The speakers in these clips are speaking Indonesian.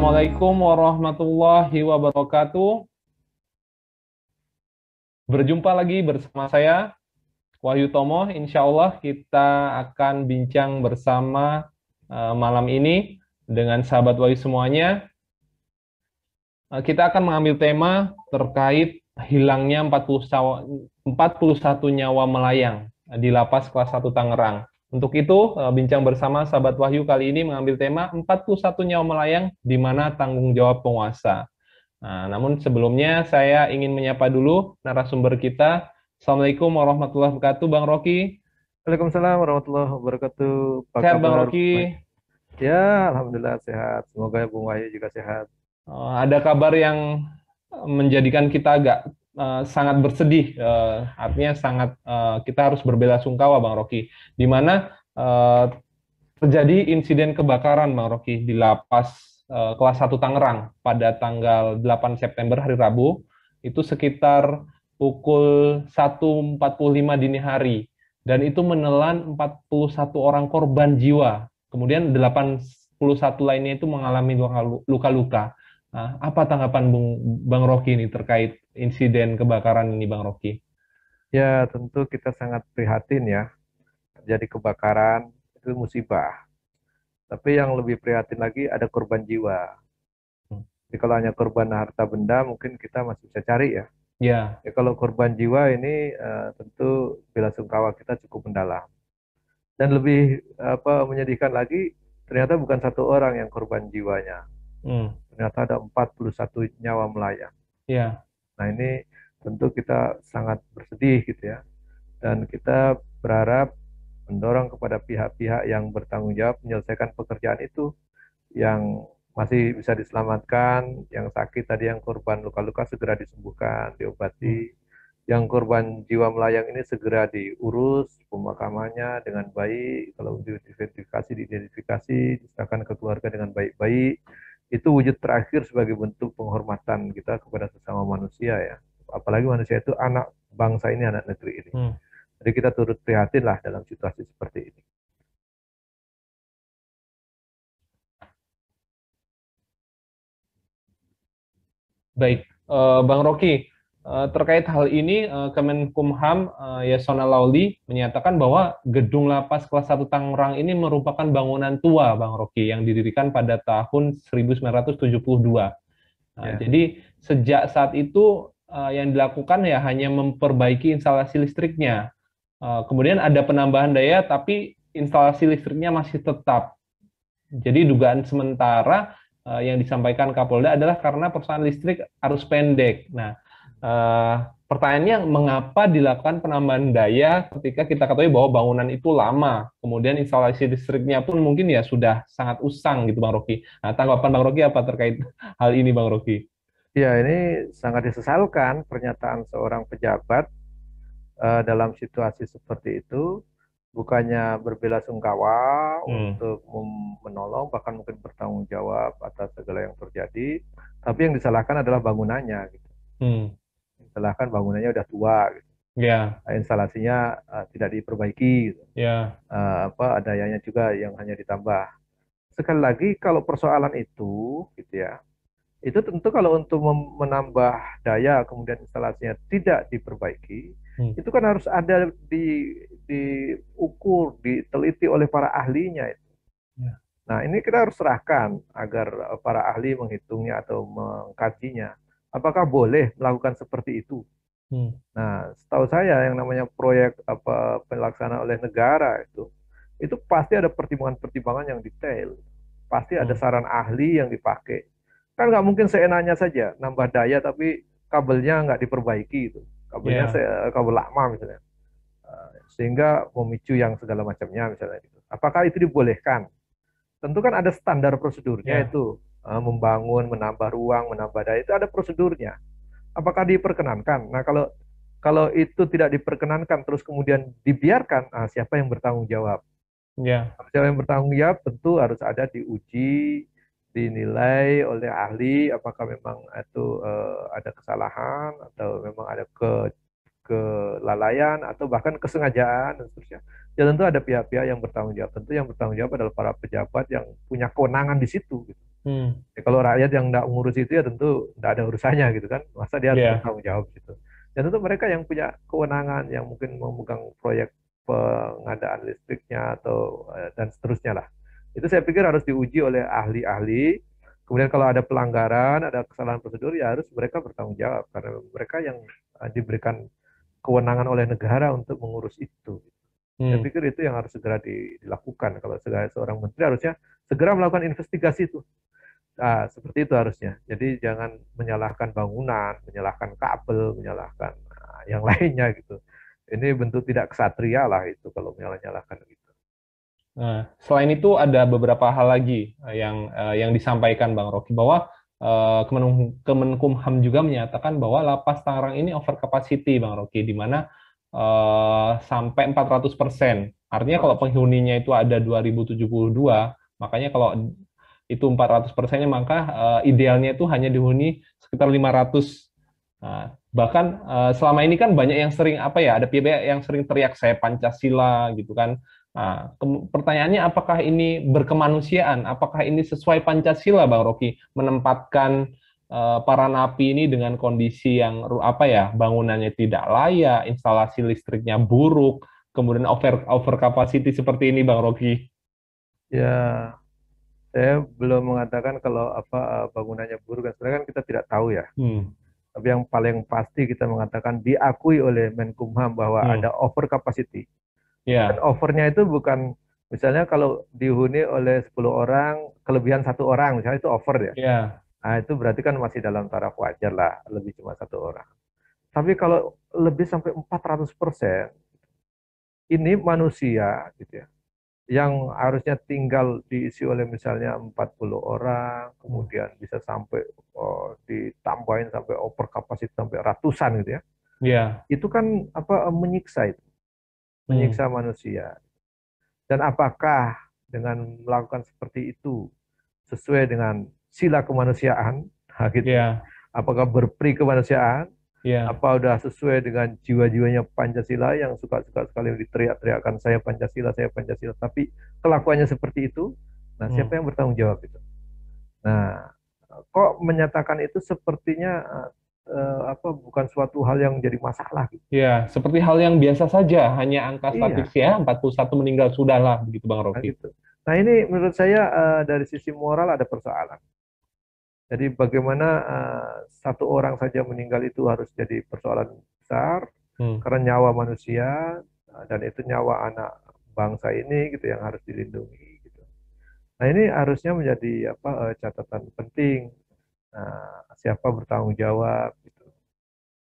Assalamualaikum warahmatullahi wabarakatuh. Berjumpa lagi bersama saya, Wahyu Tomo. Insya Allah kita akan bincang bersama malam ini dengan sahabat Wahyu semuanya. Kita akan mengambil tema terkait hilangnya 41 nyawa melayang di lapas kelas 1 Tangerang. Untuk itu, bincang bersama sahabat Wahyu kali ini mengambil tema 41 nyawa melayang di mana tanggung jawab penguasa. Nah, namun sebelumnya saya ingin menyapa dulu narasumber kita. Assalamualaikum warahmatullahi wabarakatuh, Bang Rocky. Waalaikumsalam warahmatullahi wabarakatuh. Apa Sehat, Bang kabar? Rocky. Ya, alhamdulillah sehat. Semoga Bung Wahyu juga sehat. Ada kabar yang menjadikan kita agak sangat bersedih. Artinya sangat kita harus berbelasungkawa, Bang Rocky. Di mana terjadi insiden kebakaran, Bang Rocky, di lapas kelas 1 Tangerang pada tanggal 8 September hari Rabu. Itu sekitar pukul 1.45 dini hari. Dan itu menelan 41 orang korban jiwa. Kemudian 81 lainnya itu mengalami luka-luka. Nah, apa tanggapan Bang Rocky ini terkait insiden kebakaran ini, Bang Rocky? Ya, tentu kita sangat prihatin ya. Terjadi kebakaran, itu musibah. Tapi yang lebih prihatin lagi ada korban jiwa. Jadi kalau hanya korban harta benda mungkin kita masih bisa cari ya. Ya, Ya kalau korban jiwa ini tentu belasungkawa kita cukup mendalam. Dan lebih menyedihkan lagi, ternyata bukan satu orang yang korban jiwanya. hmm, Ternyata ada 41 nyawa melayang. ya, Nah, ini tentu kita sangat bersedih gitu ya. Dan kita berharap mendorong kepada pihak-pihak yang bertanggung jawab menyelesaikan pekerjaan itu, yang masih bisa diselamatkan, yang sakit tadi, yang korban luka-luka segera disembuhkan, hmm, diobati, yang korban jiwa melayang ini segera diurus pemakamannya dengan baik, kalau diidentifikasi, diserahkan ke keluarga dengan baik-baik. Itu wujud terakhir sebagai bentuk penghormatan kita kepada sesama manusia ya. Apalagi manusia itu anak bangsa ini, anak negeri ini. hmm. Jadi kita turut prihatin lah dalam situasi seperti ini. Baik, Bang Rocky, terkait hal ini, Kemenkumham Yasona Lauli menyatakan bahwa gedung lapas kelas 1 Tangerang ini merupakan bangunan tua, Bang Rocky, yang didirikan pada tahun 1972. Nah, Ya, jadi sejak saat itu yang dilakukan ya hanya memperbaiki instalasi listriknya. Kemudian ada penambahan daya, tapi instalasi listriknya masih tetap. Jadi dugaan sementara yang disampaikan Kapolda adalah karena perusahaan listrik arus pendek. Nah, pertanyaannya mengapa dilakukan penambahan daya ketika kita ketahui bahwa bangunan itu lama, kemudian instalasi listriknya pun mungkin ya sudah sangat usang gitu, Bang Rocky. Nah, tanggapan Bang Rocky apa terkait hal ini, Bang Rocky? ya, ini sangat disesalkan pernyataan seorang pejabat dalam situasi seperti itu, bukannya berbelasungkawa Hmm, untuk menolong, bahkan mungkin bertanggung jawab atas segala yang terjadi, tapi yang disalahkan adalah bangunannya gitu. hmm, Disalahkan bangunannya udah tua gitu. ya, Instalasinya tidak diperbaiki gitu. ya, Dayanya juga yang hanya ditambah. Sekali lagi kalau persoalan itu gitu ya, itu tentu kalau untuk menambah daya kemudian instalasinya tidak diperbaiki, hmm, itu kan harus ada diukur, diteliti oleh para ahlinya itu. ya, Nah, ini kita harus serahkan agar para ahli menghitungnya atau mengkajinya. Apakah boleh melakukan seperti itu? hmm, Nah, setahu saya yang namanya proyek pelaksanaan oleh negara itu pasti ada pertimbangan-pertimbangan yang detail. Pasti ada hmm, saran ahli yang dipakai. Kan nggak mungkin seenaknya saja nambah daya tapi kabelnya nggak diperbaiki itu. ya, Kabel lama misalnya. Sehingga memicu yang segala macamnya misalnya gitu. Apakah itu dibolehkan? Tentu kan ada standar prosedurnya ya, itu. Membangun, menambah ruang, menambah daya itu ada prosedurnya. Apakah diperkenankan? Nah, kalau kalau itu tidak diperkenankan terus kemudian dibiarkan, siapa yang bertanggung jawab? ya, Siapa yang bertanggung jawab tentu harus ada diuji, dinilai oleh ahli apakah memang itu ada kesalahan atau memang ada kelalaian atau bahkan kesengajaan dan seterusnya. Ya tentu ada pihak-pihak yang bertanggung jawab. Tentu yang bertanggung jawab adalah para pejabat yang punya kewenangan di situ. Gitu. Hmm. Ya, kalau rakyat yang nggak ngurus itu ya tentu nggak ada urusannya gitu kan. Masa dia harus Ya. bertanggung jawab gitu. Dan tentu mereka yang punya kewenangan yang mungkin memegang proyek pengadaan listriknya atau dan seterusnya lah. Itu saya pikir harus diuji oleh ahli-ahli. Kemudian kalau ada pelanggaran, ada kesalahan prosedur ya harus mereka bertanggung jawab karena mereka yang diberikan kewenangan oleh negara untuk mengurus itu. Saya Hmm. pikir itu yang harus segera dilakukan. Kalau seorang menteri harusnya segera melakukan investigasi itu. Nah, seperti itu harusnya. Jadi jangan menyalahkan bangunan, menyalahkan kabel, menyalahkan yang lainnya gitu. Ini bentuk tidak kesatria lah itu kalau menyalahkan gitu. Nah, selain itu ada beberapa hal lagi yang disampaikan Bang Rocky bahwa Kemenkumham juga menyatakan bahwa lapas Tangerang ini over capacity Bang Rocky, di mana sampai 400%. Artinya kalau 400. penghuninya itu ada 2072, makanya kalau itu 400%-nya maka idealnya itu hanya dihuni sekitar 500. Nah, bahkan selama ini kan banyak yang sering apa ya, ada pihak yang sering teriak saya Pancasila gitu kan. Nah, pertanyaannya apakah ini berkemanusiaan? Apakah ini sesuai Pancasila, Bang Rocky, menempatkan para napi ini dengan kondisi yang apa ya, bangunannya tidak layak, instalasi listriknya buruk, kemudian over capacity seperti ini, Bang Rocky? Ya, saya belum mengatakan kalau apa bangunannya buruk dan sebenarnya kan kita tidak tahu ya. Hmm, Tapi yang paling pasti kita mengatakan diakui oleh Menkumham bahwa ada hmm, over capacity. Dan ya, overnya itu bukan misalnya kalau dihuni oleh 10 orang, kelebihan satu orang, misalnya itu over ya. ya, Nah, itu berarti kan masih dalam taraf wajar lah, lebih cuma satu orang. Tapi kalau lebih sampai 400%, ini manusia gitu ya, yang harusnya tinggal diisi oleh misalnya 40 orang, hmm, kemudian bisa sampai ditambahin sampai over kapasitas sampai ratusan gitu ya. ya, Itu kan apa menyiksa itu, hmm, menyiksa manusia. Dan apakah dengan melakukan seperti itu sesuai dengan sila kemanusiaan, nah gitu. ya, Apakah berperi kemanusiaan? ya, Apa udah sesuai dengan jiwa-jiwanya Pancasila yang suka-suka sekali diteriak-teriakkan saya Pancasila, tapi kelakuannya seperti itu? Nah, siapa hmm. yang bertanggung jawab itu? Nah, kok menyatakan itu sepertinya apa bukan suatu hal yang jadi masalah gitu. Ya, seperti hal yang biasa saja, hanya angka Iya, statistiknya 41 meninggal sudahlah, begitu Bang nah Rocky. gitu. Nah, ini menurut saya dari sisi moral ada persoalan. Jadi bagaimana satu orang saja meninggal itu harus jadi persoalan besar Hmm. karena nyawa manusia dan itu nyawa anak bangsa ini gitu yang harus dilindungi gitu. Nah, ini harusnya menjadi apa catatan penting. Siapa bertanggung jawab gitu.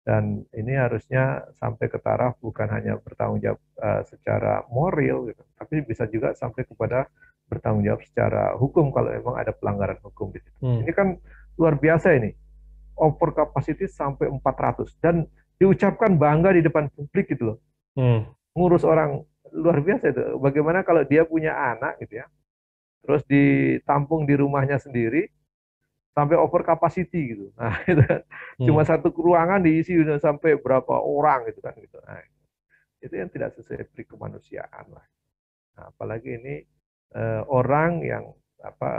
Dan ini harusnya sampai ke taraf bukan hanya bertanggung jawab secara moral gitu, tapi bisa juga sampai kepada bertanggung jawab secara hukum kalau memang ada pelanggaran hukum di situ. Hmm. Ini kan luar biasa ini, over capacity sampai 400 dan diucapkan bangga di depan publik gitu loh. Hmm. Ngurus orang luar biasa itu. Bagaimana kalau dia punya anak gitu ya, terus ditampung di rumahnya sendiri sampai over capacity gitu. Nah, itu kan. Cuma Hmm. satu ruangan diisi udah sampai berapa orang gitu kan gitu. Nah, itu yang tidak sesuai pri kemanusiaan lah. Nah, apalagi ini orang yang apa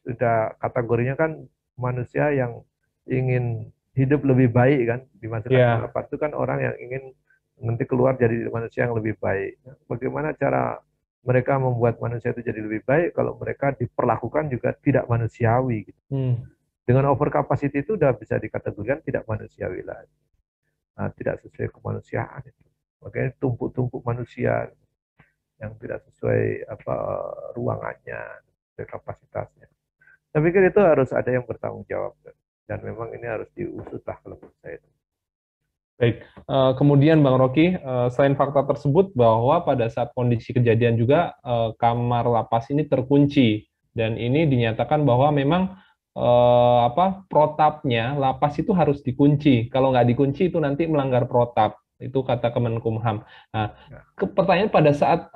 sudah kategorinya kan manusia yang ingin hidup lebih baik kan dimasukkan ke Ya, lapas itu kan orang yang ingin nanti keluar jadi manusia yang lebih baik. Nah, bagaimana cara mereka membuat manusia itu jadi lebih baik kalau mereka diperlakukan juga tidak manusiawi gitu. hmm. Dengan over capacity itu udah bisa dikategorikan tidak manusiawi lah. Nah, tidak sesuai kemanusiaan itu. Makanya tumpuk-tumpuk manusia yang tidak sesuai apa ruangannya, sesuai kapasitasnya. Saya pikir itu harus ada yang bertanggung jawab dan memang ini harus diusut lah kalau menurut saya. Baik. Kemudian Bang Rocky, selain fakta tersebut bahwa pada saat kondisi kejadian juga kamar lapas ini terkunci dan ini dinyatakan bahwa memang apa protapnya lapas itu harus dikunci. Kalau nggak dikunci itu nanti melanggar protap. Itu kata Kemenkumham. Nah, Ya, pertanyaan pada saat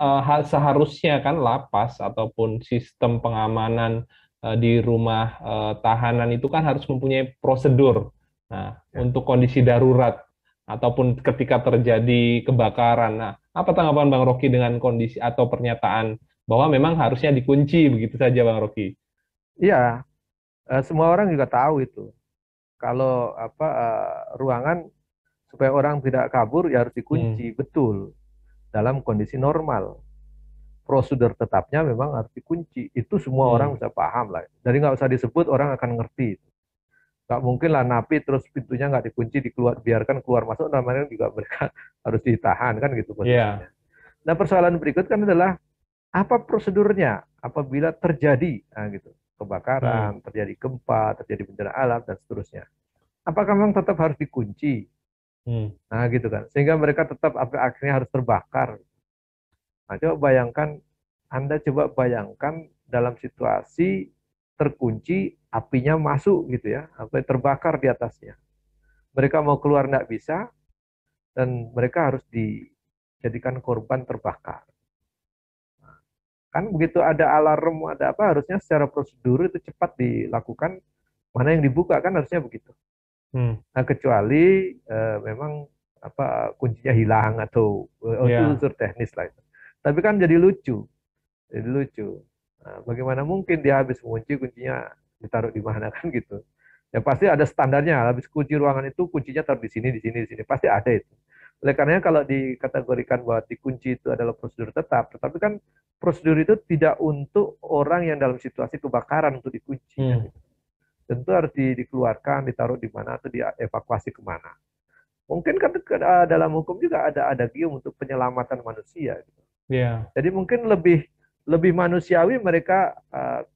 seharusnya kan lapas ataupun sistem pengamanan di rumah tahanan itu kan harus mempunyai prosedur. Nah, ya. untuk kondisi darurat ataupun ketika terjadi kebakaran. Nah, apa tanggapan Bang Rocky dengan kondisi atau pernyataan bahwa memang harusnya dikunci begitu saja Bang Rocky? Iya, Semua orang juga tahu itu. Kalau ruangan supaya orang tidak kabur ya harus Hmm. dikunci, betul. Dalam kondisi normal, prosedur tetapnya memang harus dikunci. Itu semua orang Hmm. bisa paham lah. Jadi nggak usah disebut, orang akan ngerti. Nggak mungkin lah napi terus pintunya nggak dikunci, biarkan keluar masuk, namanya juga mereka harus ditahan kan gitu Ya. posisinya. Nah persoalan berikut kan adalah apa prosedurnya apabila terjadi gitu Hmm. kebakaran, terjadi gempa, terjadi bencana alam dan seterusnya. Apakah memang tetap harus dikunci? Hmm. Nah gitu kan, sehingga mereka tetap akhirnya harus terbakar. Nah, coba bayangkan, Anda coba bayangkan dalam situasi terkunci, apinya masuk gitu ya, sampai terbakar di atasnya. Mereka mau keluar nggak bisa, dan mereka harus dijadikan korban terbakar. Kan begitu ada alarm, ada apa, harusnya secara prosedur itu cepat dilakukan, mana yang dibuka kan harusnya begitu. Hmm. Nah, kecuali memang kuncinya hilang atau itu Ya. unsur teknis lah itu. Tapi kan jadi lucu. Jadi lucu. Nah, bagaimana mungkin dia habis mengunci, kuncinya ditaruh di mana kan gitu. Ya pasti ada standarnya. Habis kunci ruangan itu kuncinya taruh di sini, di sini, di sini. Pasti ada itu. Oleh karenanya kalau dikategorikan bahwa dikunci itu adalah prosedur tetap, tetapi kan prosedur itu tidak untuk orang yang dalam situasi kebakaran untuk dikunci kan Hmm. gitu. Tentu harus dikeluarkan, ditaruh di mana atau dievakuasi kemana. Mungkin kan dalam hukum juga ada gium untuk penyelamatan manusia gitu. Ya. Jadi mungkin lebih lebih manusiawi mereka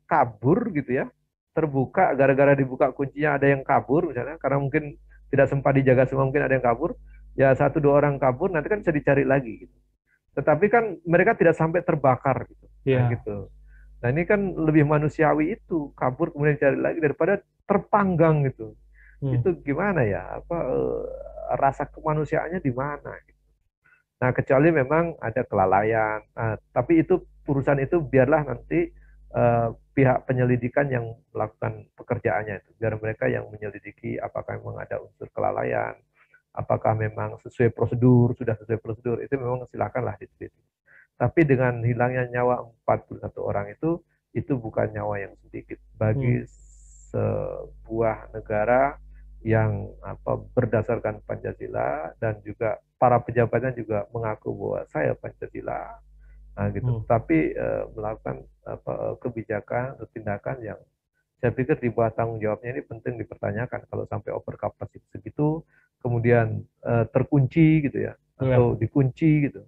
kabur gitu ya, terbuka gara-gara dibuka kuncinya ada yang kabur misalnya, karena mungkin tidak sempat dijaga semua, mungkin ada yang kabur, ya satu dua orang kabur nanti kan bisa dicari lagi gitu. Tetapi kan mereka tidak sampai terbakar gitu. Nah Ya. gitu. Nah ini kan lebih manusiawi itu, kabur kemudian cari lagi daripada terpanggang gitu. Hmm. Itu gimana ya? Rasa kemanusiaannya di mana? Nah, kecuali memang ada kelalaian. Nah, tapi itu urusan itu biarlah nanti pihak penyelidikan yang melakukan pekerjaannya itu. Biar mereka yang menyelidiki apakah memang ada unsur kelalaian, apakah memang sesuai prosedur, sudah sesuai prosedur, itu memang silakanlah diteliti. Tapi dengan hilangnya nyawa 41 orang itu bukan nyawa yang sedikit Hmm. bagi sebuah negara yang berdasarkan Pancasila, dan juga para pejabatnya juga mengaku bahwa saya Pancasila, nah gitu. Hmm. Tapi melakukan kebijakan atau tindakan yang saya pikir di bawah tanggung jawabnya ini penting dipertanyakan. Kalau sampai over capacity segitu, kemudian terkunci gitu ya, Ya. atau dikunci gitu.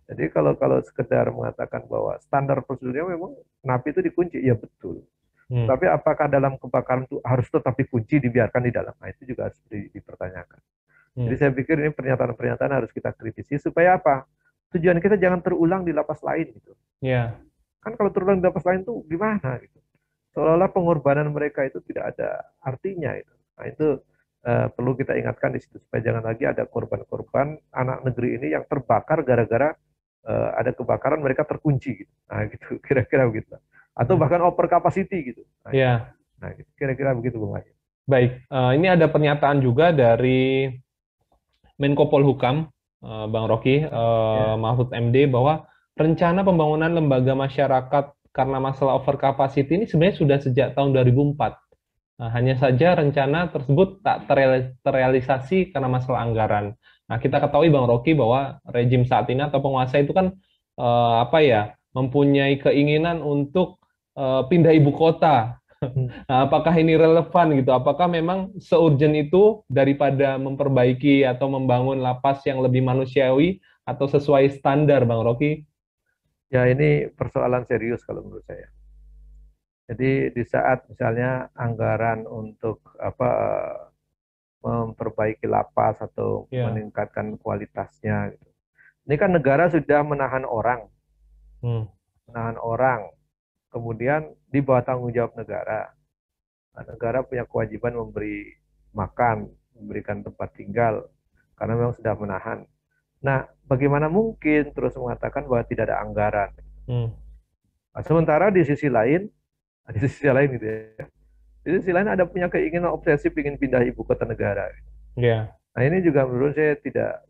Jadi kalau kalau sekedar mengatakan bahwa standar prosedurnya memang napi itu dikunci, ya betul. Hmm. Tapi apakah dalam kebakaran itu harus tetap dikunci, dibiarkan di dalam? Nah, itu juga harus dipertanyakan. Jadi Hmm. saya pikir ini pernyataan-pernyataan harus kita kritisi supaya apa? Tujuan kita jangan terulang di lapas lain gitu. Ya. Kan kalau terulang di lapas lain tuh gimana gitu? Seolah-olah pengorbanan mereka itu tidak ada artinya itu. Nah, itu perlu kita ingatkan di situ supaya jangan lagi ada korban-korban anak negeri ini yang terbakar gara-gara ada kebakaran mereka terkunci gitu. Nah, gitu kira-kira begitu. Atau Hmm. bahkan over capacity gitu. Ya. Nah, gitu. Kira-kira begitu Bung Wahyu. Baik. Ini ada pernyataan juga dari Menko Polhukam, Bang Rocky, Ya. Mahfud MD, bahwa rencana pembangunan lembaga masyarakat karena masalah overcapacity ini sebenarnya sudah sejak tahun 2004. Nah, hanya saja rencana tersebut tak terrealisasi karena masalah anggaran. Nah, kita ketahui Bang Rocky bahwa rejim saat ini atau penguasa itu kan apa ya, mempunyai keinginan untuk pindah ibu kota. Hmm. Nah, apakah ini relevan gitu? Apakah memang seurgent itu daripada memperbaiki atau membangun lapas yang lebih manusiawi atau sesuai standar, Bang Rocky? Ya, ini persoalan serius kalau menurut saya. Jadi di saat misalnya anggaran untuk memperbaiki lapas atau Ya. meningkatkan kualitasnya gitu. Ini kan negara sudah Hmm. menahan orang, kemudian di bawah tanggung jawab negara. Nah, negara punya kewajiban memberi makan, memberikan tempat tinggal, karena memang sudah menahan. Nah, bagaimana mungkin terus mengatakan bahwa tidak ada anggaran? Hmm. Nah, sementara di sisi lain gitu ya. Di sisi lain ada punya keinginan obsesif ingin pindah ibu kota negara. Ya. Nah, ini juga menurut saya tidak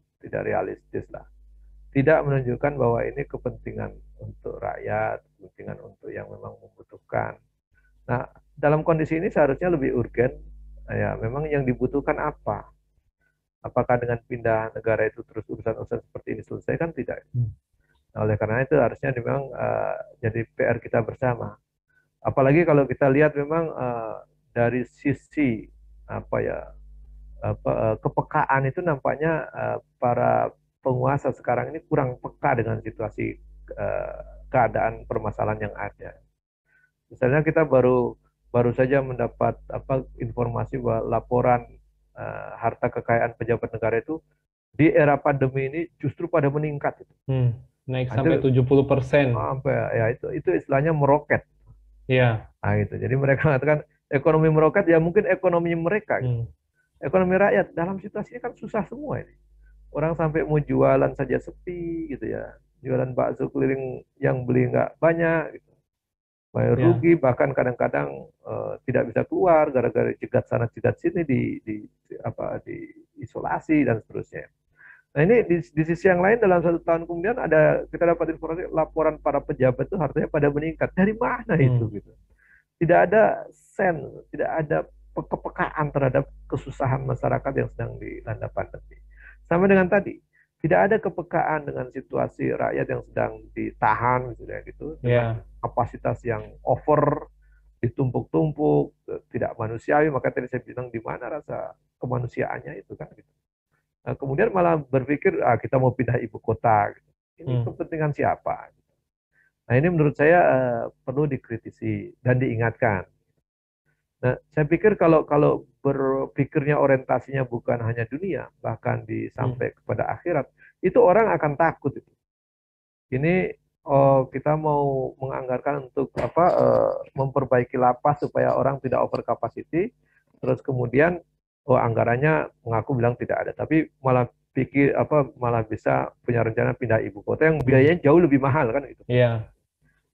realistis lah. Tidak menunjukkan bahwa ini kepentingan untuk rakyat, kepentingan untuk yang memang membutuhkan. Nah, dalam kondisi ini seharusnya lebih urgen, ya memang yang dibutuhkan apa? Apakah dengan pindah negara itu terus urusan-urusan seperti ini selesai? Kan tidak. Nah, oleh karena itu harusnya memang jadi PR kita bersama. Apalagi kalau kita lihat memang dari sisi apa ya kepekaan itu nampaknya para penguasa sekarang ini kurang peka dengan situasi keadaan permasalahan yang ada. Misalnya kita baru baru saja mendapat informasi bahwa laporan harta kekayaan pejabat negara itu di era pandemi ini justru pada meningkat. Naik Nah, sampai itu 70%. sampai ya itu istilahnya meroket. Iya. Nah, gitu. Jadi mereka mengatakan ekonomi meroket ya mungkin ekonomi mereka gitu. Ekonomi rakyat dalam situasi ini kan susah semua ini. Orang sampai mau jualan saja sepi gitu ya. Jualan bakso keliling yang beli nggak banyak gitu. Bayar Ya. rugi bahkan kadang-kadang tidak bisa keluar gara-gara cegat sana cegat sini di isolasi dan seterusnya. Nah ini di sisi yang lain dalam 1 tahun kemudian kita dapat informasi laporan para pejabat itu hartanya pada meningkat. Dari mana itu gitu? Tidak ada tidak ada kepekaan terhadap kesusahan masyarakat yang sedang dilanda pandemi. Sama dengan tadi, tidak ada kepekaan dengan situasi rakyat yang sedang ditahan gitu dengan Ya. kapasitas yang over, ditumpuk-tumpuk, tidak manusiawi. Maka tadi saya bilang di mana rasa kemanusiaannya itu kan gitu. Nah, kemudian malah berpikir kita mau pindah ibu kota. Gitu. Ini kepentingan siapa? Nah ini menurut saya perlu dikritisi dan diingatkan. Nah, saya pikir kalau berpikirnya orientasinya bukan hanya dunia, bahkan sampai kepada akhirat, itu orang akan takut itu. Ini kita mau menganggarkan untuk memperbaiki lapas supaya orang tidak over capacity, terus kemudian anggarannya mengaku bilang tidak ada, tapi malah malah bisa punya rencana pindah ibu kota yang biayanya jauh lebih mahal kan itu. Iya.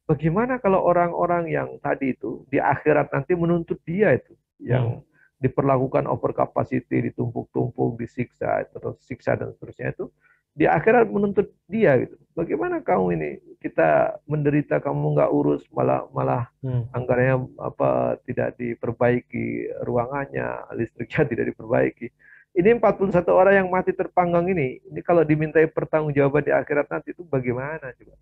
Bagaimana kalau orang-orang yang tadi itu di akhirat nanti menuntut dia itu yang diperlakukan over capacity, ditumpuk-tumpuk, disiksa, terus siksa dan seterusnya itu di akhirat menuntut dia gitu. Bagaimana kamu ini kita menderita kamu nggak urus malah malah anggarannya tidak diperbaiki ruangannya, listriknya tidak diperbaiki. Ini 41 orang yang mati terpanggang ini kalau dimintai pertanggungjawaban di akhirat nanti itu bagaimana coba?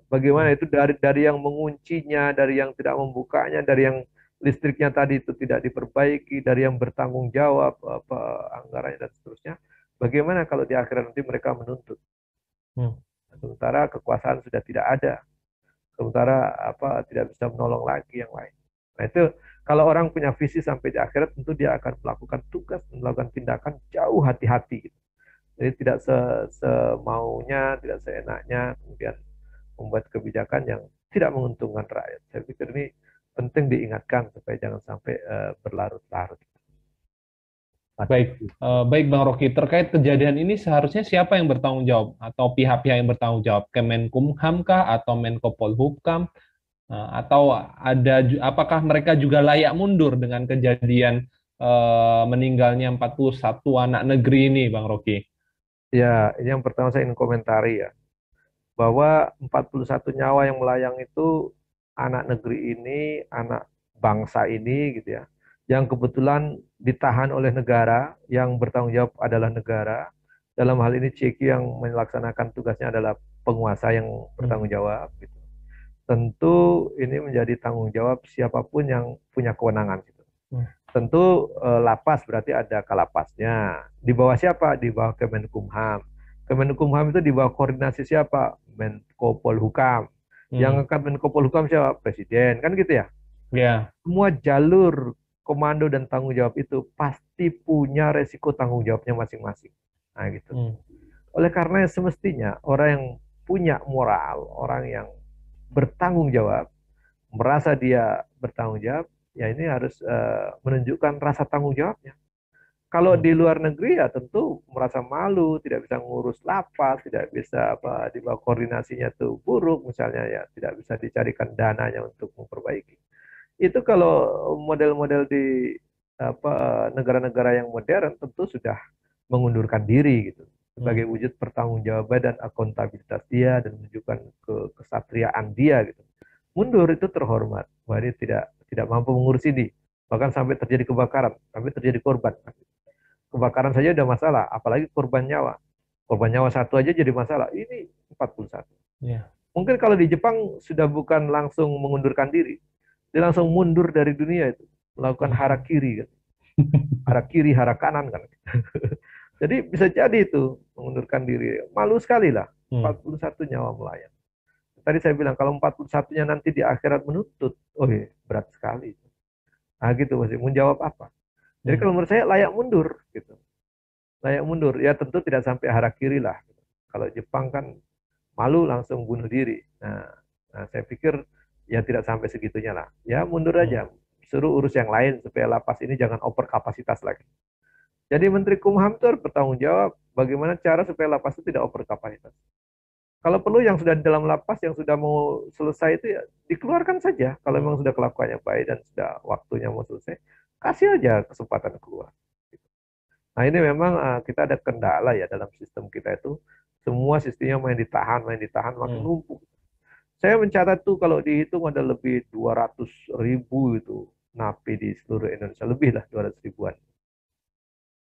Bagaimana itu dari yang menguncinya, dari yang tidak membukanya, dari yang listriknya tadi itu tidak diperbaiki, dari yang bertanggung jawab anggarannya dan seterusnya. Bagaimana kalau di akhirat nanti mereka menuntut? Sementara kekuasaan sudah tidak ada, sementara tidak bisa menolong lagi yang lain. Nah itu kalau orang punya visi sampai di akhirat, tentu dia akan melakukan tugas, melakukan tindakan jauh hati-hati. Gitu. Jadi tidak semaunya, tidak seenaknya, kemudian membuat kebijakan yang tidak menguntungkan rakyat. Saya pikir ini penting diingatkan supaya jangan sampai berlarut-larut. Baik, baik Bang Rocky. Terkait kejadian ini seharusnya siapa yang bertanggung jawab atau pihak-pihak yang bertanggung jawab? Kemenkumham kah atau Menko Polhukam? Atau apakah mereka juga layak mundur dengan kejadian meninggalnya 41 anak negeri ini, Bang Rocky? Ya, ini yang pertama saya ingin komentari ya, bahwa 41 nyawa yang melayang itu anak negeri ini, anak bangsa ini gitu ya, yang kebetulan ditahan oleh negara, yang bertanggung jawab adalah negara. Dalam hal ini Ceki yang melaksanakan tugasnya adalah penguasa yang bertanggung jawab. Gitu. Tentu ini menjadi tanggung jawab siapapun yang punya kewenangan. Gitu. Tentu lapas berarti ada kalapasnya. Di bawah siapa? Di bawah Kemenkumham. Kemenkumham itu di bawah koordinasi siapa? Menko Polhukam. Yang akan Menko Polhukam siapa? Presiden. Kan gitu ya? Ya. Semua jalur komando dan tanggung jawab itu pasti punya resiko tanggung jawabnya masing-masing. Nah gitu. Oleh karena semestinya orang yang punya moral, orang yang bertanggung jawab, merasa dia bertanggung jawab, ya ini harus menunjukkan rasa tanggung jawabnya. Kalau di luar negeri ya tentu merasa malu, tidak bisa ngurus lapas, tidak bisa di bawah koordinasinya tuh buruk misalnya ya, tidak bisa dicarikan dananya untuk memperbaiki. Itu kalau model-model di negara-negara yang modern tentu sudah mengundurkan diri gitu sebagai wujud pertanggungjawaban dan akuntabilitas dia dan menunjukkan kesatriaan dia gitu. Mundur itu terhormat. Wah, ini tidak mampu mengurus ini, bahkan sampai terjadi kebakaran, sampai terjadi korban. Kebakaran saja udah masalah, apalagi korban nyawa. Korban nyawa satu aja jadi masalah. Ini 41. Ya. Mungkin kalau di Jepang sudah bukan langsung mengundurkan diri, dia langsung mundur dari dunia itu, melakukan harakiri kan. Harakiri, hara kanan kan. Jadi bisa jadi itu mengundurkan diri. Malu sekali lah, 41 nyawa melayang. Tadi saya bilang kalau 41-nya nanti di akhirat menuntut, oh iya, berat sekali. Nah gitu masih mau jawab apa? Jadi kalau menurut saya layak mundur gitu. Layak mundur. Ya tentu tidak sampai harakiri lah. Kalau Jepang kan malu langsung bunuh diri. Nah, saya pikir ya tidak sampai segitunya lah. Ya mundur aja. Suruh urus yang lain supaya lapas ini jangan over kapasitas lagi. Jadi Menteri Kumham itu harus bertanggung jawab bagaimana cara supaya lapas itu tidak over kapasitas. Kalau perlu yang sudah di dalam lapas yang sudah mau selesai itu ya dikeluarkan saja. Kalau memang sudah kelakuannya baik dan sudah waktunya mau selesai, kasih aja kesempatan keluar. Nah ini memang kita ada kendala ya dalam sistem kita itu. Semua sistemnya main ditahan, makin numpuk. Saya mencatat tuh kalau dihitung ada lebih 200 ribu itu napi di seluruh Indonesia. Lebih lah 200 ribuan.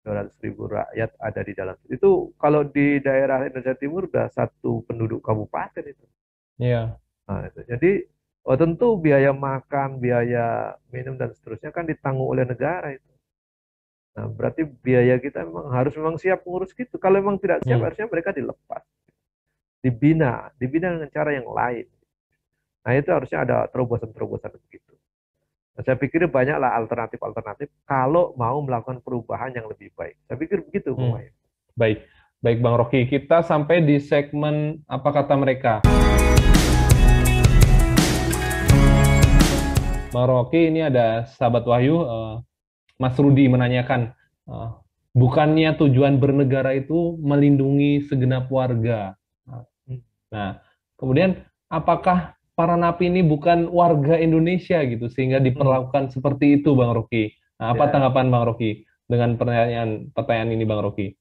200 ribu rakyat ada di dalam. Itu kalau di daerah Indonesia Timur udah satu penduduk kabupaten itu. Iya. Nah, itu. Jadi tentu biaya makan, biaya minum dan seterusnya kan ditanggung oleh negara itu. Nah, berarti biaya kita memang siap mengurus gitu. Kalau memang tidak siap, harusnya mereka dilepas, dibina dengan cara yang lain. Nah, itu harusnya ada terobosan-terobosan begitu. Nah, saya pikir banyaklah alternatif-alternatif kalau mau melakukan perubahan yang lebih baik. Saya pikir begitu, Bung Wahyu. Baik, baik Bang Rocky. Kita sampai di segmen apa kata mereka. Bang Rocky, ini ada sahabat Wahyu, Mas Rudi menanyakan, bukannya tujuan bernegara itu melindungi segenap warga? Nah, kemudian apakah para napi ini bukan warga Indonesia gitu sehingga diperlakukan seperti itu, Bang Rocky? Nah, apa tanggapan Bang Rocky dengan pertanyaan ini, Bang Rocky?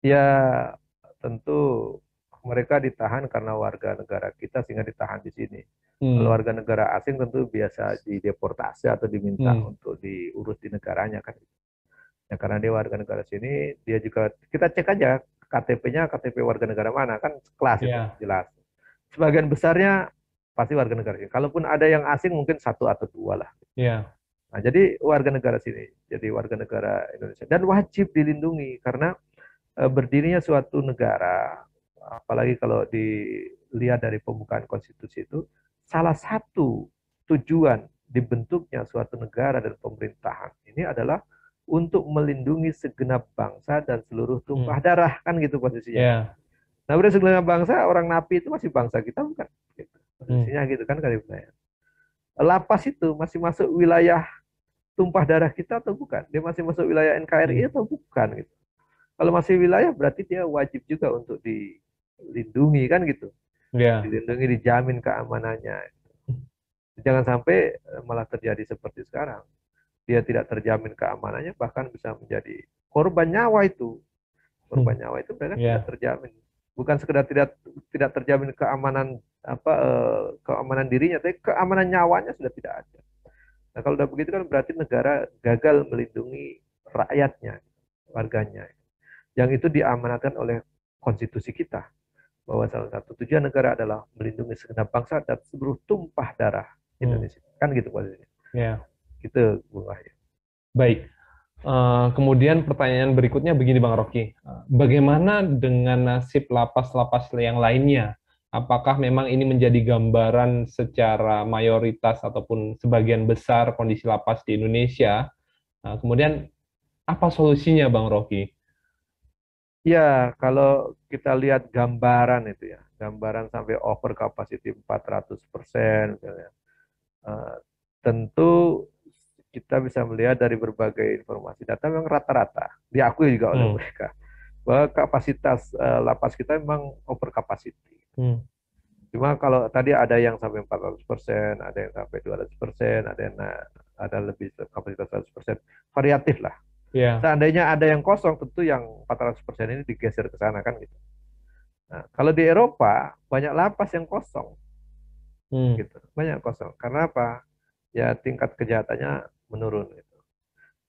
Ya, tentu mereka ditahan karena warga negara kita sehingga ditahan di sini. Kalau warga negara asing tentu biasa dideportasi atau diminta untuk diurus di negaranya kan. Ya karena dia warga negara sini, dia juga kita cek aja KTP-nya KTP warga negara mana kan kelas itu jelas. Sebagian besarnya pasti warga negara sini. Kalaupun ada yang asing mungkin satu atau dua lah. Nah, jadi warga negara sini, jadi warga negara Indonesia dan wajib dilindungi karena berdirinya suatu negara, apalagi kalau dilihat dari pembukaan konstitusi itu, salah satu tujuan dibentuknya suatu negara dan pemerintahan ini adalah untuk melindungi segenap bangsa dan seluruh tumpah darah, kan gitu posisinya. Nah, udah segenap bangsa, orang napi itu masih bangsa kita bukan? Gitu. Posisinya gitu kan kali saya. Lapas itu masih masuk wilayah tumpah darah kita atau bukan? Dia masih masuk wilayah NKRI atau bukan gitu. Kalau masih wilayah berarti dia wajib juga untuk dilindungi kan gitu. Dilindungi, dijamin keamanannya. Jangan sampai malah terjadi seperti sekarang. Dia tidak terjamin keamanannya bahkan bisa menjadi korban nyawa itu. Korban nyawa itu mereka tidak terjamin. Bukan sekedar tidak terjamin keamanan keamanan dirinya, tapi keamanan nyawanya sudah tidak ada. Nah, kalau udah begitu kan berarti negara gagal melindungi rakyatnya, warganya. Yang itu diamanatkan oleh konstitusi kita bahwa salah satu tujuan negara adalah melindungi segenap bangsa dan seluruh tumpah darah Indonesia. Kan gitu posisinya. Gitu, Bung Wahyu. Baik. Kemudian pertanyaan berikutnya begini, Bang Rocky. Bagaimana dengan nasib lapas-lapas yang lainnya? Apakah memang ini menjadi gambaran secara mayoritas ataupun sebagian besar kondisi lapas di Indonesia? Kemudian apa solusinya, Bang Rocky? Ya, kalau kita lihat gambaran itu ya, gambaran sampai over capacity 400% misalnya. Tentu kita bisa melihat dari berbagai informasi data memang rata-rata diakui juga oleh mereka bahwa kapasitas lapas kita memang over capacity. Cuma kalau tadi ada yang sampai 400%, ada yang sampai 200%, ada lebih kapasitas 100%, variatif lah. Seandainya ada yang kosong, tentu yang 400% ini digeser ke sana kan gitu. Nah, kalau di Eropa banyak lapas yang kosong, gitu, banyak kosong. Karena apa? ya tingkat kejahatannya menurun. Gitu.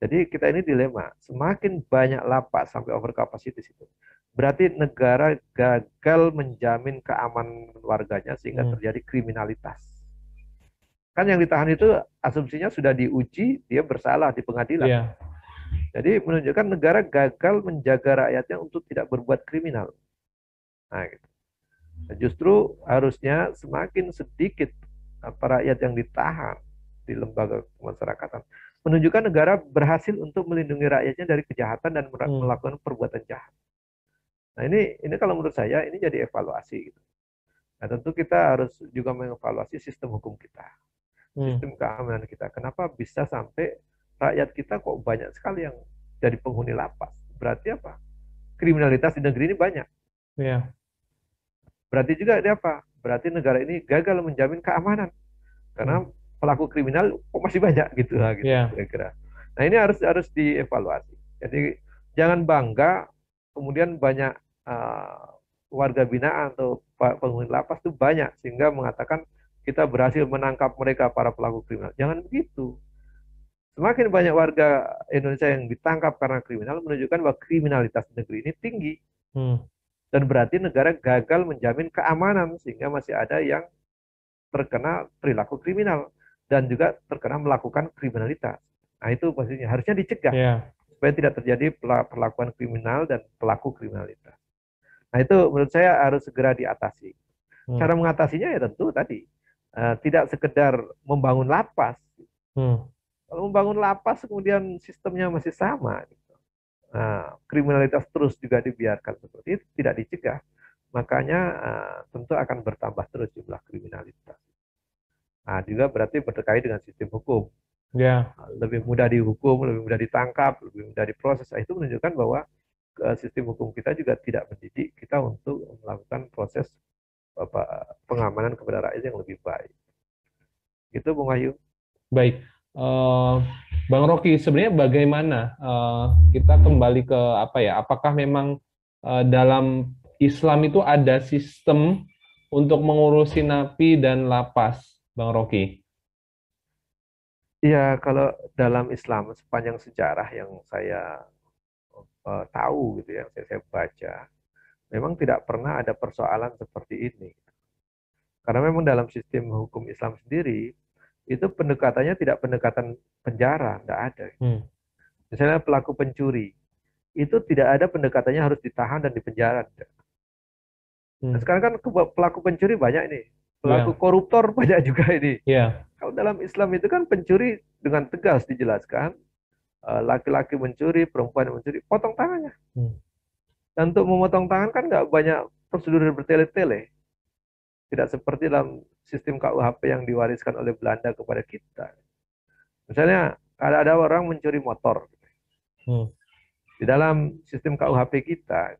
Jadi kita ini dilema, semakin banyak lapas sampai over capacity itu, berarti negara gagal menjamin keamanan warganya sehingga Hmm. terjadi kriminalitas. Kan yang ditahan itu asumsinya sudah diuji, dia bersalah di pengadilan. Iya. Jadi menunjukkan negara gagal menjaga rakyatnya untuk tidak berbuat kriminal. Nah, gitu. Nah, justru harusnya semakin sedikit rakyat yang ditahan di lembaga kemasyarakatan menunjukkan negara berhasil untuk melindungi rakyatnya dari kejahatan dan Hmm. melakukan perbuatan jahat. Nah, ini kalau menurut saya ini jadi evaluasi gitu. Nah, tentu kita harus juga mengevaluasi sistem hukum kita, Hmm. sistem keamanan kita. Kenapa bisa sampai rakyat kita kok banyak sekali yang jadi penghuni lapas? Berarti apa? Kriminalitas di negeri ini banyak. Iya. Berarti juga ada apa? Berarti negara ini gagal menjamin keamanan karena Hmm. pelaku kriminal kok masih banyak gitu lah gitu Iya. kira-kira. Nah, ini harus harus dievaluasi. Jadi jangan bangga kemudian banyak warga binaan atau penghuni lapas itu banyak sehingga mengatakan kita berhasil menangkap mereka para pelaku kriminal. Jangan begitu. Semakin banyak warga Indonesia yang ditangkap karena kriminal menunjukkan bahwa kriminalitas negeri ini tinggi Hmm. dan berarti negara gagal menjamin keamanan sehingga masih ada yang terkena perilaku kriminal dan juga terkena melakukan kriminalitas. Nah, itu maksudnya harusnya dicegah Iya. supaya tidak terjadi perlakuan kriminal dan pelaku kriminalitas. Nah, itu menurut saya harus segera diatasi. Hmm. Cara mengatasinya ya tentu tadi tidak sekedar membangun lapas. Hmm. Kalau membangun lapas kemudian sistemnya masih sama, kriminalitas terus juga dibiarkan seperti itu, tidak dicegah, makanya tentu akan bertambah terus jumlah kriminalitas. Nah, juga berarti berkait dengan sistem hukum. Iya. Lebih mudah dihukum, lebih mudah ditangkap, lebih mudah diproses. Nah, itu menunjukkan bahwa sistem hukum kita juga tidak mendidik kita untuk melakukan proses pengamanan kepada rakyat yang lebih baik. Gitu, Bung Wahyu. Baik. Eh, Bang Rocky, sebenarnya bagaimana kita kembali ke apa ya? Apakah memang dalam Islam itu ada sistem untuk mengurusi napi dan lapas, Bang Rocky? Iya, kalau dalam Islam sepanjang sejarah yang saya tahu gitu ya, yang saya baca, memang tidak pernah ada persoalan seperti ini. Karena memang dalam sistem hukum Islam sendiri, itu pendekatannya tidak pendekatan penjara, tidak ada. Hmm. Misalnya pelaku pencuri, itu tidak ada pendekatannya harus ditahan dan dipenjara. Nah, Hmm. sekarang kan pelaku pencuri banyak ini, pelaku Ya. koruptor banyak juga ini. Ya. Kalau dalam Islam itu kan pencuri dengan tegas dijelaskan, laki-laki mencuri, perempuan mencuri, potong tangannya. Hmm. Dan untuk memotong tangan kan nggak banyak prosedur bertele-tele. Tidak seperti dalam sistem KUHP yang diwariskan oleh Belanda kepada kita. Misalnya, ada orang mencuri motor. Hmm. Di dalam sistem KUHP kita,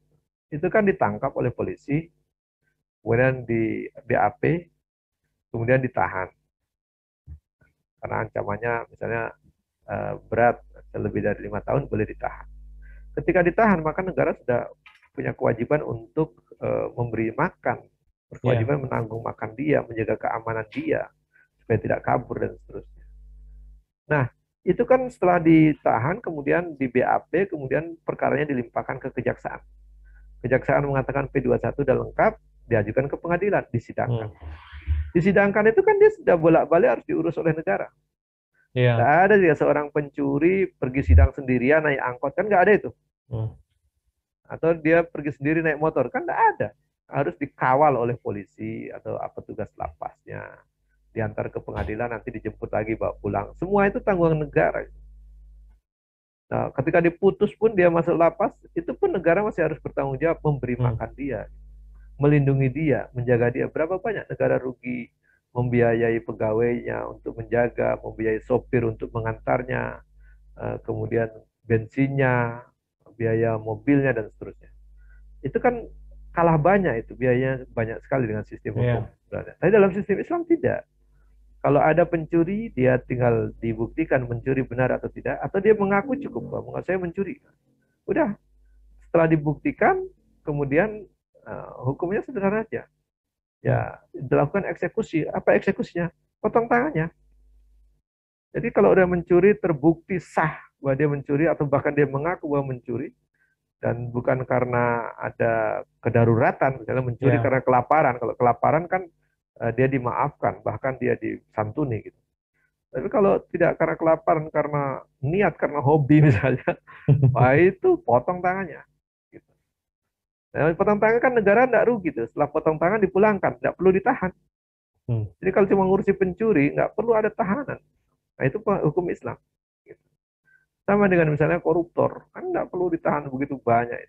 itu kan ditangkap oleh polisi, kemudian di BAP, kemudian ditahan. Karena ancamannya misalnya berat, lebih dari 5 tahun boleh ditahan. Ketika ditahan, maka negara sudah punya kewajiban untuk memberi makan, Ya. berkewajiban menanggung makan dia, menjaga keamanan dia, supaya tidak kabur dan seterusnya. Nah, itu kan setelah ditahan, kemudian di BAP, kemudian perkaranya dilimpahkan ke kejaksaan. Kejaksaan mengatakan P21 sudah lengkap, diajukan ke pengadilan, disidangkan. Hmm. Disidangkan itu kan dia sudah bolak-balik harus diurus oleh negara. Tidak Ya. ada dia seorang pencuri pergi sidang sendirian naik angkot, kan nggak ada itu. Hmm. Atau dia pergi sendiri naik motor, kan nggak ada. Harus dikawal oleh polisi atau apa tugas lapasnya. Diantar ke pengadilan, nanti dijemput lagi bawa pulang. Semua itu tanggungan negara. Nah, ketika diputus pun dia masuk lapas, itu pun negara masih harus bertanggung jawab memberi Hmm. makan dia, melindungi dia, menjaga dia. Berapa banyak negara rugi membiayai pegawainya untuk menjaga, membiayai sopir untuk mengantarnya, kemudian bensinnya, biaya mobilnya dan seterusnya. Itu kan kalah banyak itu biayanya banyak sekali dengan sistem hukum. Ya. Tapi dalam sistem Islam tidak. Kalau ada pencuri, dia tinggal dibuktikan mencuri benar atau tidak, atau dia mengaku cukup, bahwa saya mencuri. Udah, setelah dibuktikan, kemudian hukumnya sederhana aja. Hmm. Ya, dilakukan eksekusi. Apa eksekusinya? Potong tangannya. Jadi kalau dia mencuri terbukti sah bahwa dia mencuri atau bahkan dia mengaku bahwa mencuri dan bukan karena ada kedaruratan, misalnya mencuri Ya, karena kelaparan. Kalau kelaparan kan dia dimaafkan, bahkan dia disantuni gitu. Tapi kalau tidak karena kelaparan, karena niat, karena hobi misalnya, wah itu potong tangannya. Gitu. Nah, potong tangan kan negara tidak rugi tuh. Setelah potong tangan dipulangkan, tidak perlu ditahan. Hmm. Jadi kalau cuma ngurusi pencuri, nggak perlu ada tahanan. Nah itu hukum Islam. Gitu. Sama dengan misalnya koruptor, kan nggak perlu ditahan begitu banyak.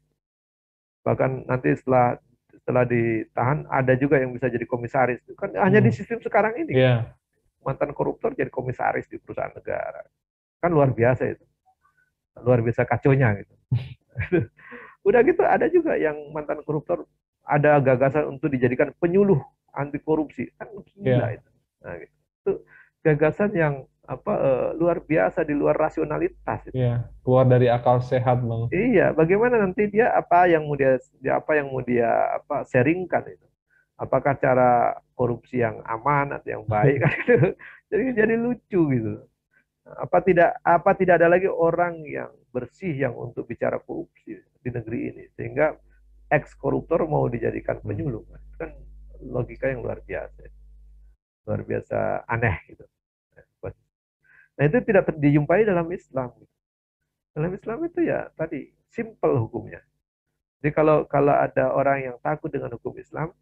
Bahkan nanti setelah setelah ditahan, ada juga yang bisa jadi komisaris. Kan hanya di Hmm. sistem sekarang ini. Ya, Mantan koruptor jadi komisaris di perusahaan negara. Kan luar biasa itu. Luar biasa kacaunya gitu. Udah gitu ada juga yang mantan koruptor ada gagasan untuk dijadikan penyuluh anti korupsi. Kan gila ya, itu. Nah, gitu. Itu gagasan yang luar biasa di luar rasionalitas itu. ya. Keluar dari akal sehat, Bang. Iya, bagaimana nanti dia apa yang mau dia sharingkan itu? Apakah cara korupsi yang aman atau yang baik kan gitu. Jadi lucu gitu. Apa tidak ada lagi orang yang bersih yang untuk bicara korupsi di negeri ini sehingga ex koruptor mau dijadikan Hmm. penyuluh kan logika yang luar biasa aneh gitu. Nah itu tidak dijumpai dalam Islam. Dalam Islam itu ya tadi simple hukumnya. Jadi kalau kalau ada orang yang takut dengan hukum Islam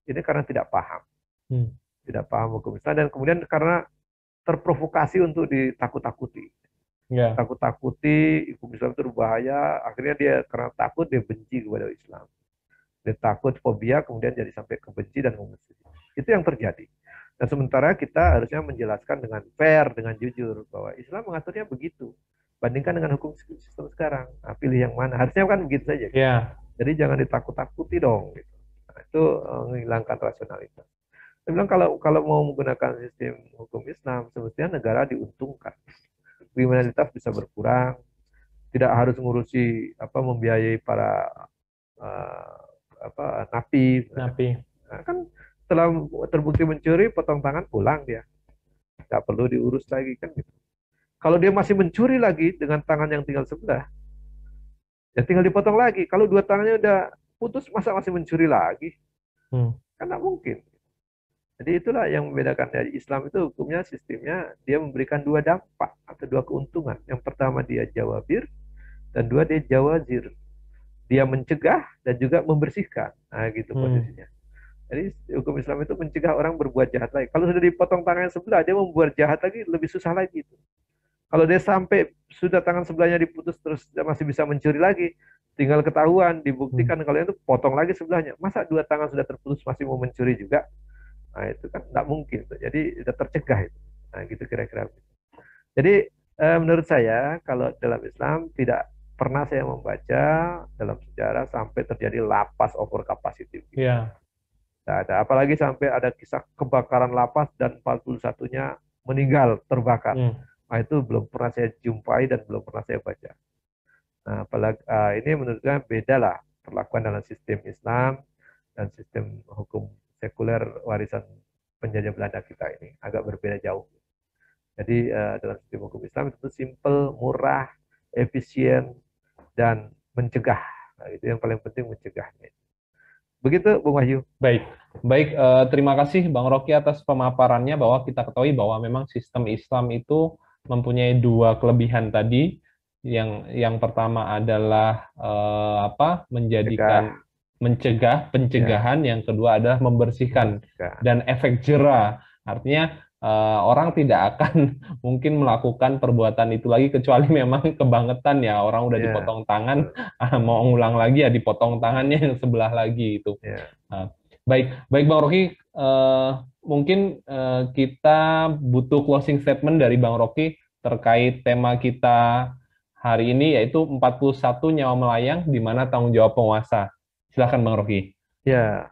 ini karena Hmm. tidak paham hukum Islam dan kemudian karena terprovokasi untuk ditakut-takuti. Ya, Takut-takuti hukum Islam itu berbahaya, akhirnya dia karena takut dia benci kepada Islam. Dia takut fobia kemudian jadi sampai kebenci dan membenci. Itu yang terjadi. Dan sementara kita harusnya menjelaskan dengan fair, dengan jujur bahwa Islam mengaturnya begitu. Bandingkan dengan hukum sistem sekarang. Nah, pilih yang mana? Harusnya kan begitu saja. ya. Jadi jangan ditakut-takuti dong. Gitu. Nah, itu menghilangkan rasionalitas. Saya bilang kalau kalau mau menggunakan sistem hukum Islam, semestinya negara diuntungkan. Kriminalitas bisa berkurang, tidak harus ngurusi membiayai para uh, napi. Napi. Nah, kan setelah terbukti mencuri, potong tangan pulang dia, nggak perlu diurus lagi kan gitu. Kalau dia masih mencuri lagi dengan tangan yang tinggal sebelah, ya tinggal dipotong lagi. Kalau dua tangannya udah putus, masa masih mencuri lagi? Hmm. Kan nggak mungkin. Jadi itulah yang membedakan dari Islam itu hukumnya sistemnya dia memberikan dua dampak atau dua keuntungan. Yang pertama dia jawabir dan dua dia jawazir. Dia mencegah dan juga membersihkan. Nah gitu Hmm. posisinya. Jadi hukum Islam itu mencegah orang berbuat jahat lagi. Kalau sudah dipotong tangan sebelah, dia membuat jahat lagi lebih susah lagi. Kalau dia sampai sudah tangan sebelahnya diputus terus dia masih bisa mencuri lagi, tinggal ketahuan, Hmm. dibuktikan kalau itu potong lagi sebelahnya. Masa dua tangan sudah terputus masih mau mencuri juga? Nah itu kan tidak mungkin. Jadi sudah tercegah itu. Nah gitu kira-kira. Jadi menurut saya kalau dalam Islam tidak pernah saya membaca dalam sejarah sampai terjadi lapas over capacity. Ya. Tidak ada. Apalagi sampai ada kisah kebakaran lapas dan 41-nya meninggal terbakar. Hmm. Nah, itu belum pernah saya jumpai dan belum pernah saya baca. Nah, apalagi ini menurut saya beda lah perlakuan dalam sistem Islam dan sistem hukum sekuler warisan penjajah Belanda kita ini agak berbeda jauh. Jadi dalam sistem hukum Islam itu simple, murah, efisien, dan mencegah. Nah, itu yang paling penting mencegahnya. Begitu, Bung Wahyu. Baik, baik. Terima kasih Bang Rocky atas pemaparannya bahwa kita ketahui bahwa memang sistem Islam itu mempunyai dua kelebihan tadi. Yang pertama adalah Cegah, mencegah ya, pencegahan, yang kedua adalah membersihkan membersihkan. dan efek jera. Artinya orang tidak akan mungkin melakukan perbuatan itu lagi kecuali memang kebangetan ya, orang udah Ya, dipotong tangan, betul. mau ngulang lagi ya dipotong tangannya yang sebelah lagi itu. Ya, Nah, baik, baik Bang Rocky, mungkin kita butuh closing statement dari Bang Rocky terkait tema kita hari ini yaitu 41 nyawa melayang di mana tanggung jawab penguasa. Silakan Bang Rocky. ya,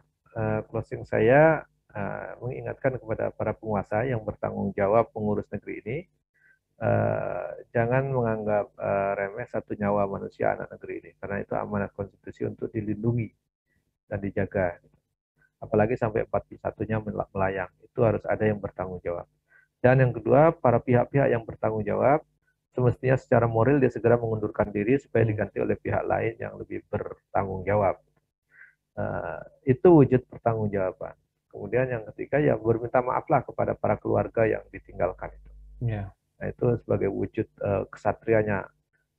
closing saya mengingatkan kepada para penguasa yang bertanggung jawab mengurus negeri ini, jangan menganggap remeh satu nyawa manusia anak negeri ini, karena itu amanat konstitusi untuk dilindungi dan dijaga. Apalagi sampai 41-nya melayang, itu harus ada yang bertanggung jawab. Dan yang kedua, para pihak-pihak yang bertanggung jawab semestinya secara moral dia segera mengundurkan diri supaya diganti oleh pihak lain yang lebih bertanggung jawab. Itu wujud pertanggungjawaban. Kemudian yang ketiga ya berminta maaflah kepada para keluarga yang ditinggalkan itu. Ya. Nah, itu sebagai wujud kesatrianya,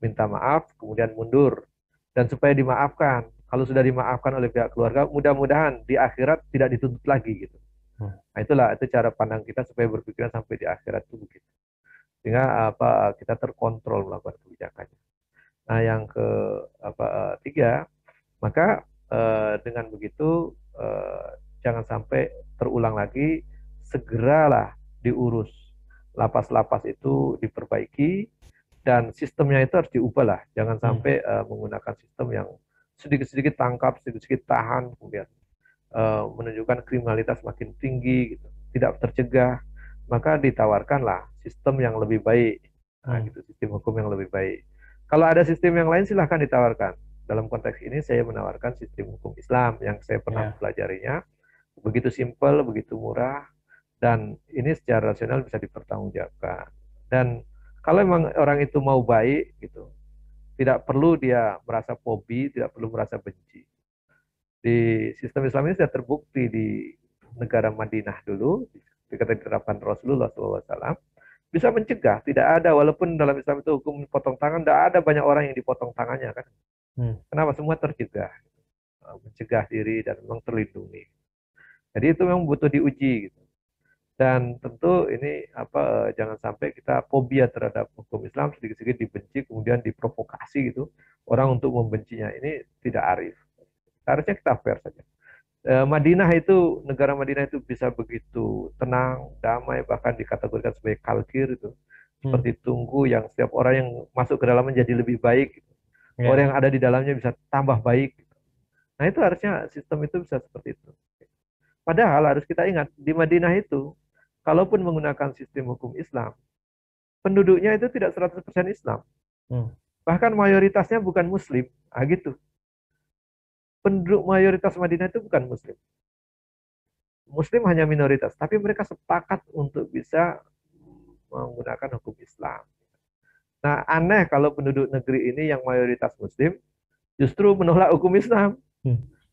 minta maaf kemudian mundur, dan supaya dimaafkan. Kalau sudah dimaafkan oleh pihak keluarga, mudah-mudahan di akhirat tidak dituntut lagi gitu. Nah, itulah itu cara pandang kita supaya berpikiran sampai di akhirat itu begitu. Sehingga kita terkontrol melakukan kebijakannya. Nah, yang ketiga, maka dengan begitu jangan sampai terulang lagi, segeralah diurus lapas-lapas itu, diperbaiki, dan sistemnya itu harus diubah lah. Jangan sampai menggunakan sistem yang sedikit-sedikit tangkap, sedikit-sedikit tahan, kemudian menunjukkan kriminalitas makin tinggi, gitu, tidak tercegah. Maka ditawarkanlah sistem yang lebih baik, gitu, sistem hukum yang lebih baik. Kalau ada sistem yang lain silahkan ditawarkan. Dalam konteks ini saya menawarkan sistem hukum Islam yang saya pernah mempelajarinya, begitu simpel, begitu murah, dan ini secara rasional bisa dipertanggungjawabkan. Dan kalau memang orang itu mau baik, gitu, tidak perlu dia merasa fobi, tidak perlu merasa benci. Di sistem Islam ini sudah terbukti di negara Madinah dulu, ketika diterapkan Rasulullah SAW, bisa mencegah. Tidak ada, walaupun dalam Islam itu hukum potong tangan, tidak ada banyak orang yang dipotong tangannya kan. Kenapa? Semua tercegah, mencegah diri dan memang terlindungi. Jadi itu memang butuh diuji gitu. Dan tentu ini jangan sampai kita fobia terhadap hukum Islam, sedikit-sedikit dibenci kemudian diprovokasi gitu orang untuk membencinya. Ini tidak arif. Harusnya kita fair saja. Madinah itu, negara Madinah itu bisa begitu tenang, damai, bahkan dikategorikan sebagai kalkir itu. Seperti tunggu yang setiap orang yang masuk ke dalamnya jadi lebih baik. Gitu. Orang yang ada di dalamnya bisa tambah baik. Gitu. Nah itu harusnya sistem itu bisa seperti itu. Padahal harus kita ingat, di Madinah itu, kalaupun menggunakan sistem hukum Islam, penduduknya itu tidak 100% Islam. Bahkan mayoritasnya bukan Muslim. Gitu. Penduduk mayoritas Madinah itu bukan Muslim. Muslim hanya minoritas, tapi mereka sepakat untuk bisa menggunakan hukum Islam. Nah, aneh kalau penduduk negeri ini yang mayoritas Muslim justru menolak hukum Islam.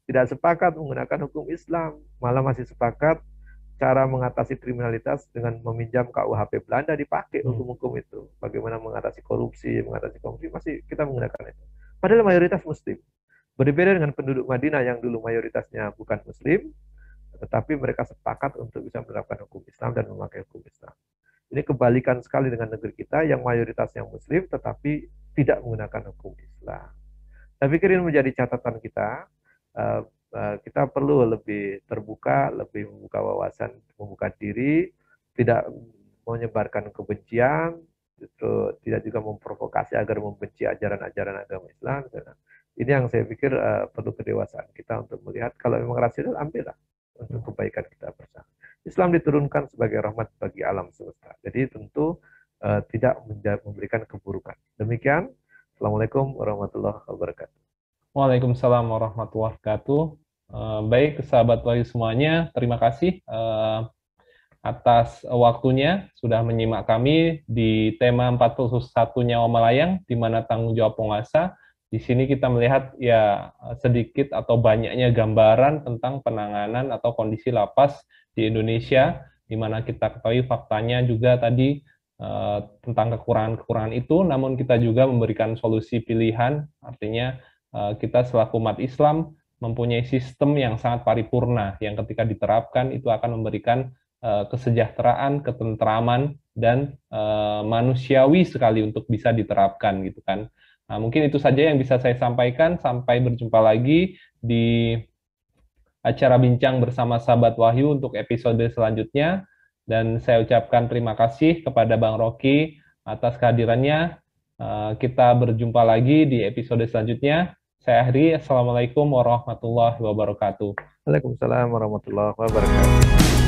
Tidak sepakat menggunakan hukum Islam, malah masih sepakat cara mengatasi kriminalitas dengan meminjam KUHP Belanda dipakai hukum-hukum itu. Bagaimana mengatasi korupsi, masih kita menggunakan itu. Padahal mayoritas Muslim. Berbeda dengan penduduk Madinah yang dulu mayoritasnya bukan Muslim, tetapi mereka sepakat untuk bisa menerapkan hukum Islam dan memakai hukum Islam. Ini kebalikan sekali dengan negeri kita yang mayoritasnya Muslim tetapi tidak menggunakan hukum Islam. Saya pikir ini menjadi catatan kita. Kita perlu lebih terbuka, lebih membuka wawasan, membuka diri, tidak menyebarkan kebencian, justru tidak juga memprovokasi agar membenci ajaran-ajaran agama Islam. Ini yang saya pikir perlu kedewasaan kita untuk melihat kalau memang rasional, ambillah untuk kebaikan kita bersama. Islam diturunkan sebagai rahmat bagi alam semesta. Jadi tentu tidak memberikan keburukan. Demikian. Assalamualaikum warahmatullahi wabarakatuh. Waalaikumsalam warahmatullahi wabarakatuh. Baik, sahabat Wahyu semuanya, terima kasih atas waktunya sudah menyimak kami di tema 41 Nyawa Melayang, di mana tanggung jawab penguasa. Di sini kita melihat ya sedikit atau banyaknya gambaran tentang penanganan atau kondisi lapas di Indonesia, di mana kita ketahui faktanya juga tadi tentang kekurangan-kekurangan itu, namun kita juga memberikan solusi pilihan, artinya kita selaku umat Islam mempunyai sistem yang sangat paripurna, yang ketika diterapkan itu akan memberikan kesejahteraan, ketentraman, dan manusiawi sekali untuk bisa diterapkan gitu kan. Nah, mungkin itu saja yang bisa saya sampaikan. Sampai berjumpa lagi di acara Bincang bersama Sahabat Wahyu untuk episode selanjutnya. Dan saya ucapkan terima kasih kepada Bang Rocky atas kehadirannya. Kita berjumpa lagi di episode selanjutnya. Saya akhiri. Assalamualaikum warahmatullahi wabarakatuh. Waalaikumsalam warahmatullahi wabarakatuh.